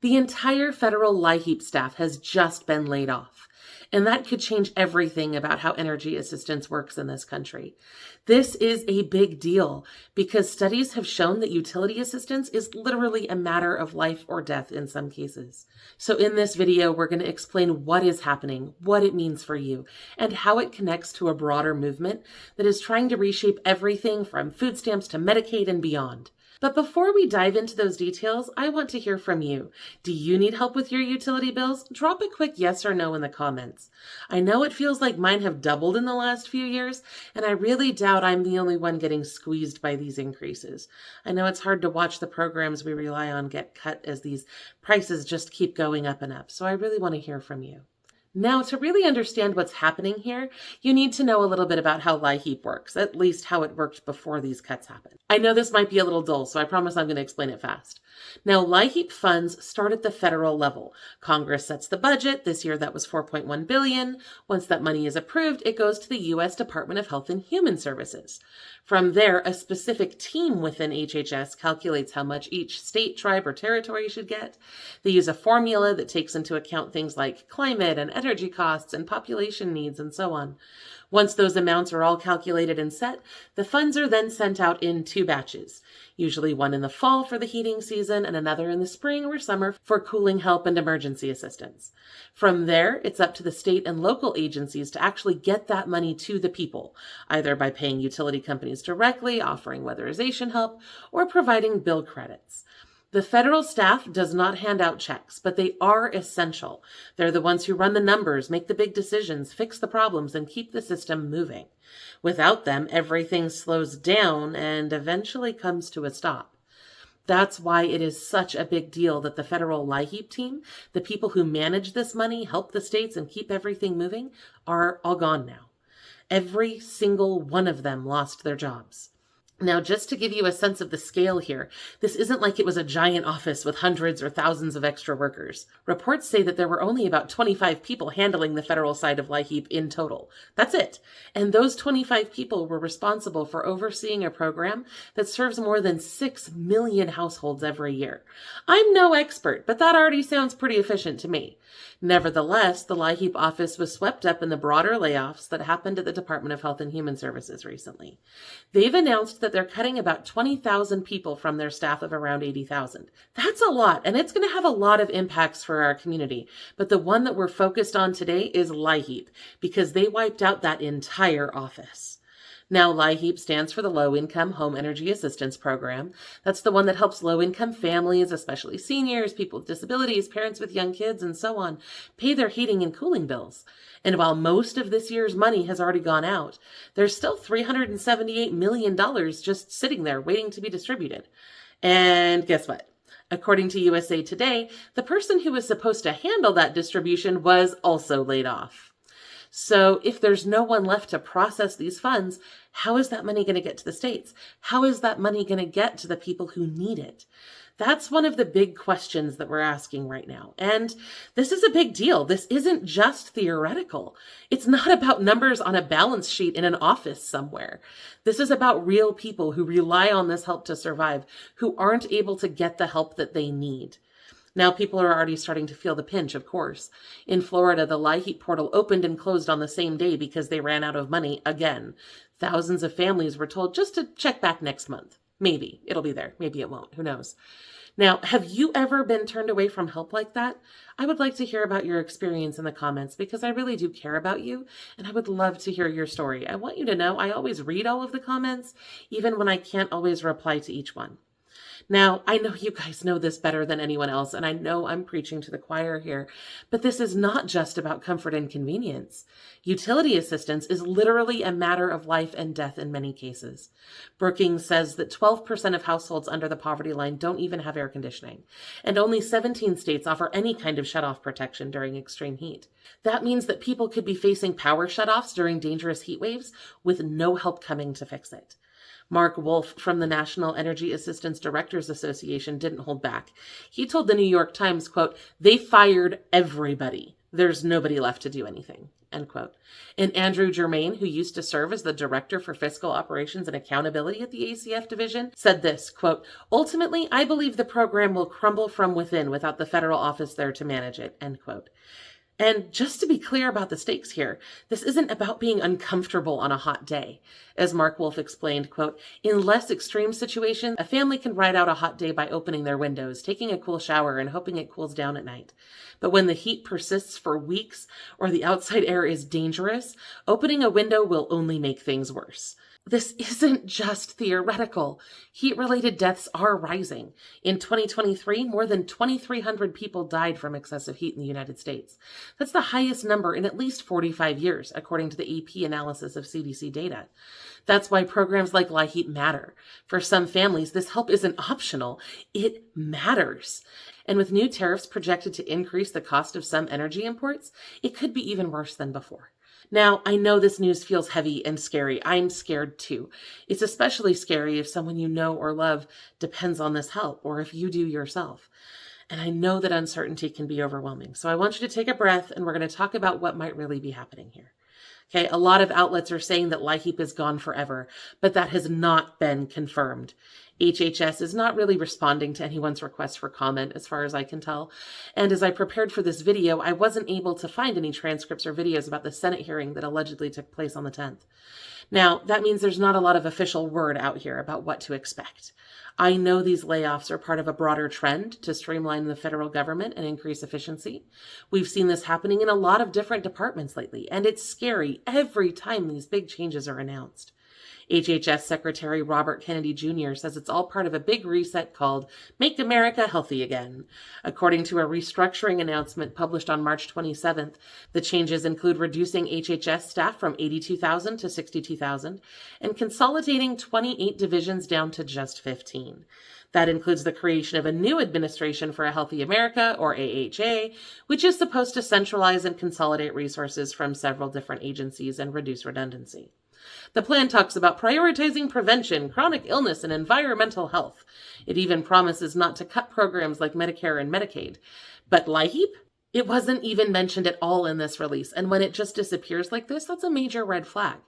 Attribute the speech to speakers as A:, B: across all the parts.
A: The entire federal LIHEAP staff has just been laid off, and that could change everything about how energy assistance works in this country. This is a big deal because studies have shown that utility assistance is literally a matter of life or death in some cases. So in this video, we're going to explain what is happening, what it means for you, and how it connects to a broader movement that is trying to reshape everything from food stamps to Medicaid and beyond. But before we dive into those details, I want to hear from you. Do you need help with your utility bills? Drop a quick yes or no in the comments. I know it feels like mine have doubled in the last few years, and I really doubt I'm the only one getting squeezed by these increases. I know it's hard to watch the programs we rely on get cut as these prices just keep going up and up, so I really want to hear from you. Now, to really understand what's happening here, you need to know a little bit about how LIHEAP works, at least how it worked before these cuts happened. I know this might be a little dull, so I promise I'm going to explain it fast. Now, LIHEAP funds start at the federal level. Congress sets the budget. This year, that was $4.1 billion. Once that money is approved, it goes to the U.S. Department of Health and Human Services. From there, a specific team within HHS calculates how much each state, tribe, or territory should get. They use a formula that takes into account things like climate and energy costs and population needs and so on. Once those amounts are all calculated and set, the funds are then sent out in 2 batches, usually one in the fall for the heating season and another in the spring or summer for cooling help and emergency assistance. From there, it's up to the state and local agencies to actually get that money to the people, either by paying utility companies directly, offering weatherization help, or providing bill credits. The federal staff does not hand out checks, but they are essential. They're the ones who run the numbers, make the big decisions, fix the problems, and keep the system moving. Without them, everything slows down and eventually comes to a stop. That's why it is such a big deal that the federal LIHEAP team, the people who manage this money, help the states, and keep everything moving, are all gone now. Every single one of them lost their jobs. Now, just to give you a sense of the scale here, this isn't like it was a giant office with hundreds or thousands of extra workers. Reports say that there were only about 25 people handling the federal side of LIHEAP in total. That's it. And those 25 people were responsible for overseeing a program that serves more than 6 million households every year. I'm no expert, but that already sounds pretty efficient to me. Nevertheless, the LIHEAP office was swept up in the broader layoffs that happened at the Department of Health and Human Services recently. They've announced that they're cutting about 20,000 people from their staff of around 80,000. That's a lot, and it's going to have a lot of impacts for our community. But the one that we're focused on today is LIHEAP, because they wiped out that entire office. Now, LIHEAP stands for the Low Income Home Energy Assistance Program. That's the one that helps low-income families, especially seniors, people with disabilities, parents with young kids, and so on, pay their heating and cooling bills. And while most of this year's money has already gone out, there's still $378 million just sitting there waiting to be distributed. And guess what? According to USA Today, the person who was supposed to handle that distribution was also laid off. So if there's no one left to process these funds, how is that money going to get to the states? How is that money going to get to the people who need it? That's one of the big questions that we're asking right now. And this is a big deal. This isn't just theoretical. It's not about numbers on a balance sheet in an office somewhere. This is about real people who rely on this help to survive, who aren't able to get the help that they need. Now, people are already starting to feel the pinch, of course. In Florida, the LIHEAP portal opened and closed on the same day because they ran out of money again. Thousands of families were told just to check back next month. Maybe it'll be there. Maybe it won't. Who knows? Now, have you ever been turned away from help like that? I would like to hear about your experience in the comments because I really do care about you and I would love to hear your story. I want you to know I always read all of the comments, even when I can't always reply to each one. Now, I know you guys know this better than anyone else, and I know I'm preaching to the choir here, but this is not just about comfort and convenience. Utility assistance is literally a matter of life and death in many cases. Brookings says that 12% of households under the poverty line don't even have air conditioning, and only 17 states offer any kind of shutoff protection during extreme heat. That means that people could be facing power shutoffs during dangerous heat waves with no help coming to fix it. Mark Wolf from the National Energy Assistance Directors Association didn't hold back. He told the New York Times, quote, "They fired everybody. There's nobody left to do anything." end quote. And Andrew Germain, who used to serve as the director for fiscal operations and accountability at the ACF division, said this, quote, ultimately, I believe the program will crumble from within without the federal office there to manage it, end quote. And just to be clear about the stakes here, this isn't about being uncomfortable on a hot day. As Mark Wolf explained, quote, in less extreme situations, a family can ride out a hot day by opening their windows, taking a cool shower, and hoping it cools down at night. But when the heat persists for weeks or the outside air is dangerous, opening a window will only make things worse. This isn't just theoretical. Heat-related deaths are rising. In 2023, more than 2,300 people died from excessive heat in the United States. That's the highest number in at least 45 years, according to the AP analysis of CDC data. That's why programs like LIHEAP matter. For some families, this help isn't optional. It matters. And with new tariffs projected to increase the cost of some energy imports, it could be even worse than before. Now, I know this news feels heavy and scary. I'm scared too. It's especially scary if someone you know or love depends on this help, or if you do yourself. And I know that uncertainty can be overwhelming. So I want you to take a breath, and we're going to talk about what might really be happening here. Okay, a lot of outlets are saying that LIHEAP is gone forever, but that has not been confirmed. HHS is not really responding to anyone's request for comment, as far as I can tell. And as I prepared for this video, I wasn't able to find any transcripts or videos about the Senate hearing that allegedly took place on the 10th. Now, that means there's not a lot of official word out here about what to expect. I know these layoffs are part of a broader trend to streamline the federal government and increase efficiency. We've seen this happening in a lot of different departments lately, and it's scary every time these big changes are announced. HHS Secretary Robert Kennedy Jr. says it's all part of a big reset called Make America Healthy Again. According to a restructuring announcement published on March 27th, the changes include reducing HHS staff from 82,000 to 62,000 and consolidating 28 divisions down to just 15. That includes the creation of a new administration for a Healthy America, or AHA, which is supposed to centralize and consolidate resources from several different agencies and reduce redundancy. The plan talks about prioritizing prevention, chronic illness, and environmental health. It even promises not to cut programs like Medicare and Medicaid. But LIHEAP? It wasn't even mentioned at all in this release, and when it just disappears like this, that's a major red flag.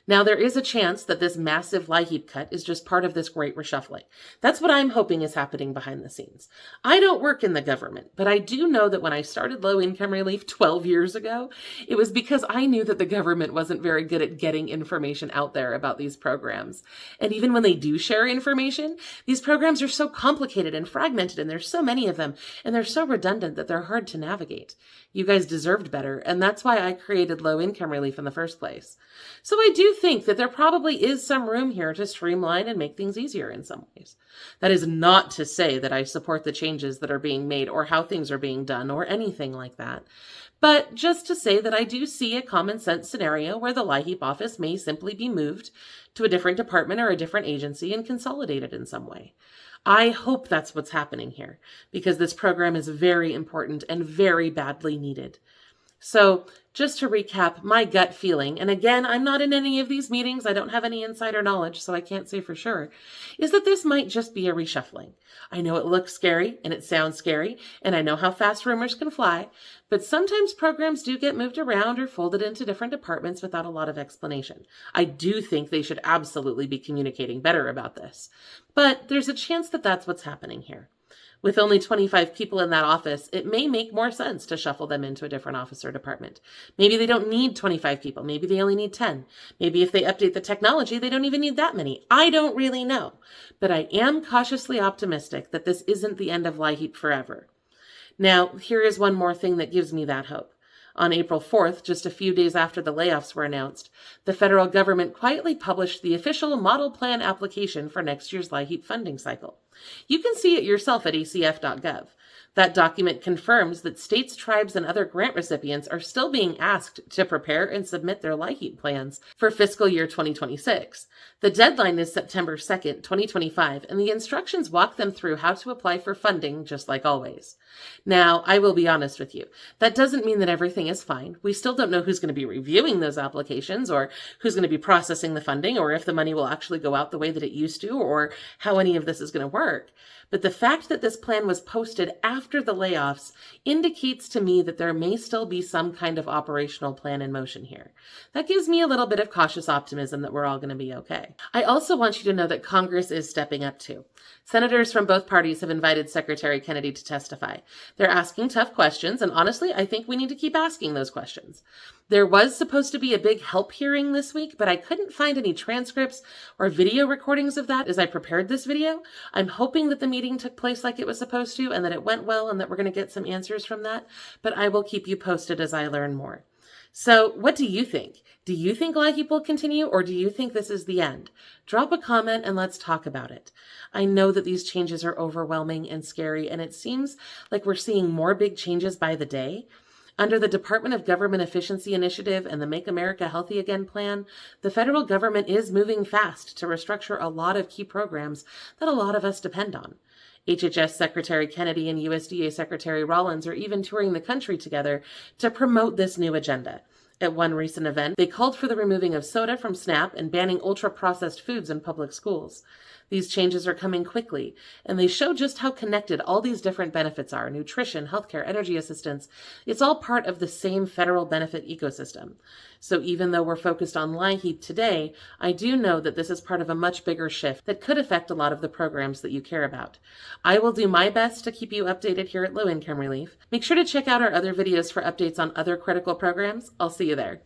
A: Now, there is a chance that this massive LIHEAP cut is just part of this great reshuffling. That's what I'm hoping is happening behind the scenes. I don't work in the government, but I do know that when I started low-income relief 12 years ago, it was because I knew that the government wasn't very good at getting information out there about these programs. And even when they do share information, these programs are so complicated and fragmented, and there's so many of them, and they're so redundant that they're hard to navigate. You guys deserved better, and that's why I created low-income relief in the first place. So I do think that there probably is some room here to streamline and make things easier in some ways. That is not to say that I support the changes that are being made or how things are being done or anything like that, but just to say that I do see a common sense scenario where the LIHEAP office may simply be moved to a different department or a different agency and consolidated in some way. I hope that's what's happening here, because this program is very important and very badly needed. So just to recap, my gut feeling, and again, I'm not in any of these meetings, I don't have any insider knowledge, so I can't say for sure, is that this might just be a reshuffling. I know it looks scary and it sounds scary, and I know how fast rumors can fly, but sometimes programs do get moved around or folded into different departments without a lot of explanation. I do think they should absolutely be communicating better about this, but there's a chance that that's what's happening here. With only 25 people in that office, it may make more sense to shuffle them into a different office or department. Maybe they don't need 25 people. Maybe they only need 10. Maybe if they update the technology, they don't even need that many. I don't really know. But I am cautiously optimistic that this isn't the end of LIHEAP forever. Now, here is one more thing that gives me that hope. On April 4th, just a few days after the layoffs were announced, the federal government quietly published the official model plan application for next year's LIHEAP funding cycle. You can see it yourself at acf.gov. That document confirms that states, tribes, and other grant recipients are still being asked to prepare and submit their LIHEAP plans for fiscal year 2026. The deadline is September 2nd, 2025, and the instructions walk them through how to apply for funding, just like always. Now, I will be honest with you. That doesn't mean that everything is fine. We still don't know who's going to be reviewing those applications, or who's going to be processing the funding, or if the money will actually go out the way that it used to, or how any of this is going to work. But the fact that this plan was posted after the layoffs indicates to me that there may still be some kind of operational plan in motion here. That gives me a little bit of cautious optimism that we're all going to be okay. I also want you to know that Congress is stepping up too. Senators from both parties have invited Secretary Kennedy to testify. They're asking tough questions, and honestly, I think we need to keep asking those questions. There was supposed to be a big help hearing this week, but I couldn't find any transcripts or video recordings of that as I prepared this video. I'm hoping that the meeting took place like it was supposed to and that it went well and that we're going to get some answers from that, but I will keep you posted as I learn more. So what do you think? Do you think LIHEAP will continue, or do you think this is the end? Drop a comment and let's talk about it. I know that these changes are overwhelming and scary, and it seems like we're seeing more big changes by the day. Under the Department of Government Efficiency Initiative and the Make America Healthy Again plan, the federal government is moving fast to restructure a lot of key programs that a lot of us depend on. HHS Secretary Kennedy and USDA Secretary Rollins are even touring the country together to promote this new agenda. At one recent event, they called for the removing of soda from SNAP and banning ultra-processed foods in public schools. These changes are coming quickly, and they show just how connected all these different benefits are: nutrition, healthcare, energy assistance. It's all part of the same federal benefit ecosystem. So even though we're focused on LIHEAP today, I do know that this is part of a much bigger shift that could affect a lot of the programs that you care about. I will do my best to keep you updated here at Low Income Relief. Make sure to check out our other videos for updates on other critical programs. I'll see you there.